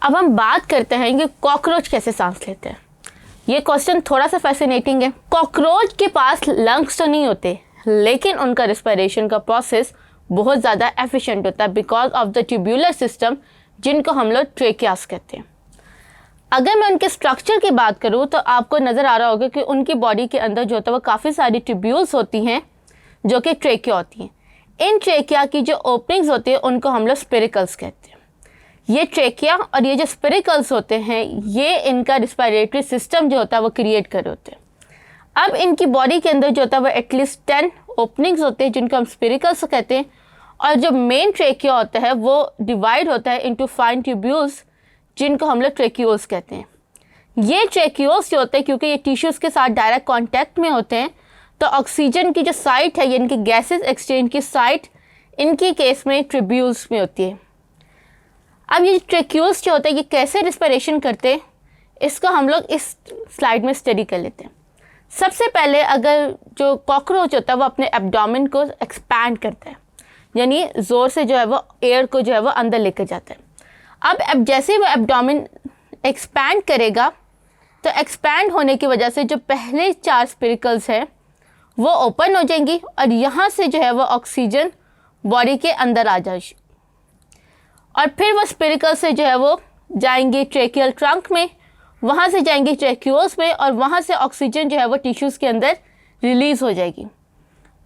अब हम बात करते हैं कि कॉकरोच कैसे सांस लेते हैं। ये क्वेश्चन थोड़ा सा फैसिनेटिंग है। कॉकरोच के पास लंग्स तो नहीं होते, लेकिन उनका रिस्पिरेशन का प्रोसेस बहुत ज़्यादा एफिशिएंट होता है because of the tubular system, जिनको हम लोग ट्रेकियास कहते हैं। अगर मैं उनके स्ट्रक्चर की बात करूँ तो आपको नज़र आ रहा होगा कि उनकी बॉडी के अंदर जो होता है वो काफ़ी सारी ट्यूब्यूल्स होती हैं जो कि ट्रेकिया होती हैं। इन ट्रेकिया की जो ओपनिंग्स होती है उनको हम लोग स्पिरिकल्स कहते हैं। ये ट्रेकिया और ये जो स्पिरिकल्स होते हैं ये इनका रिस्पिरेटरी सिस्टम जो होता है वो क्रिएट कर रहे होते हैं। अब इनकी बॉडी के अंदर जो होता है वो एटलीस्ट 10 ओपनिंग्स होते हैं जिनको हम स्पिरिकल्स कहते हैं, और जो मेन ट्रेकिया होता है वो डिवाइड होता है इनटू फाइन ट्यूब्यूल्स जिनको हम लोग ट्रेक्यूल्स कहते हैं। ये ट्रेक्यूल्स जो होते हैं क्योंकि ये टिश्यूज़ के साथ डायरेक्ट कांटेक्ट में होते हैं, तो ऑक्सीजन की जो साइट है यानी कि गैसेस एक्सचेंज की साइट इनकी केस में ट्यूब्यूल्स में होती है। अब ये ट्रेक्यूल्स जो होते हैं ये कैसे रिस्पिरेशन करते हैं इसको हम लोग इस स्लाइड में स्टडी कर लेते हैं। सबसे पहले अगर जो कॉकरोच होता है वो अपने एब्डोमेन को एक्सपैंड करता है, यानी ज़ोर से जो है वो एयर को जो है वो अंदर लेकर जाता है। अब जैसे ही वो एब्डोमेन एक्सपैंड करेगा तो एक्सपैंड होने की वजह से जो पहले 4 स्पिरिकल्स हैं वो ओपन हो जाएंगी और यहाँ से जो है वो ऑक्सीजन बॉडी के अंदर आ जाएगी, और फिर वो स्पिरिकल से जो है वो जाएंगी ट्रेकियल ट्रंक में, वहाँ से जाएंगी ट्रेक्यूल्स में, और वहाँ से ऑक्सीजन जो है वो टिश्यूज़ के अंदर रिलीज़ हो जाएगी।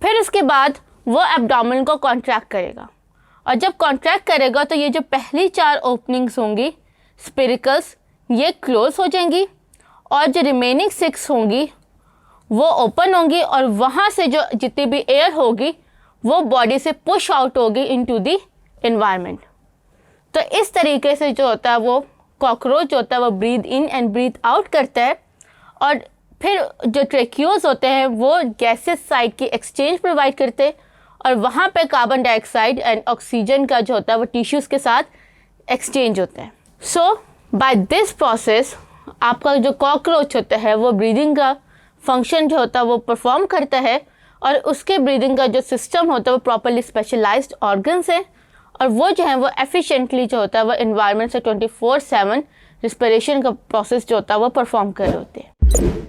फिर उसके बाद वो एब्डोमेन को कॉन्ट्रैक्ट करेगा, और जब कॉन्ट्रैक्ट करेगा तो ये जो पहली 4 ओपनिंग्स होंगी स्पिरिकल्स ये क्लोज हो जाएंगी, और जो रिमेनिंग 6 होंगी वो ओपन होंगी, और वहाँ से जो जितनी भी एयर होगी वो बॉडी से पुश आउट होगी इनटू द एनवायरनमेंट। तो इस तरीके से जो होता है वो कॉकरोच जो होता है वो breathe in and breathe out करता है, और फिर जो ट्रेक्यूल्स होते हैं वो गैसेस साइड की एक्सचेंज प्रोवाइड करते हैं, और वहाँ पे कार्बन डाइऑक्साइड एंड ऑक्सीजन का जो होता है वो टिश्यूज़ के साथ एक्सचेंज होता है। सो बाय दिस प्रोसेस आपका जो कॉकरोच होता है वो ब्रीदिंग का फंक्शन जो होता है वो परफॉर्म करता है, और उसके ब्रीदिंग का जो सिस्टम होता है वो प्रॉपरली स्पेशलाइज्ड ऑर्गन्स है, और वो जो है वो एफिशिएंटली जो होता है वो एनवायरनमेंट से 24/7 रिस्पिरेशन का प्रोसेस जो होता है वो परफॉर्म कर रहे होते हैं।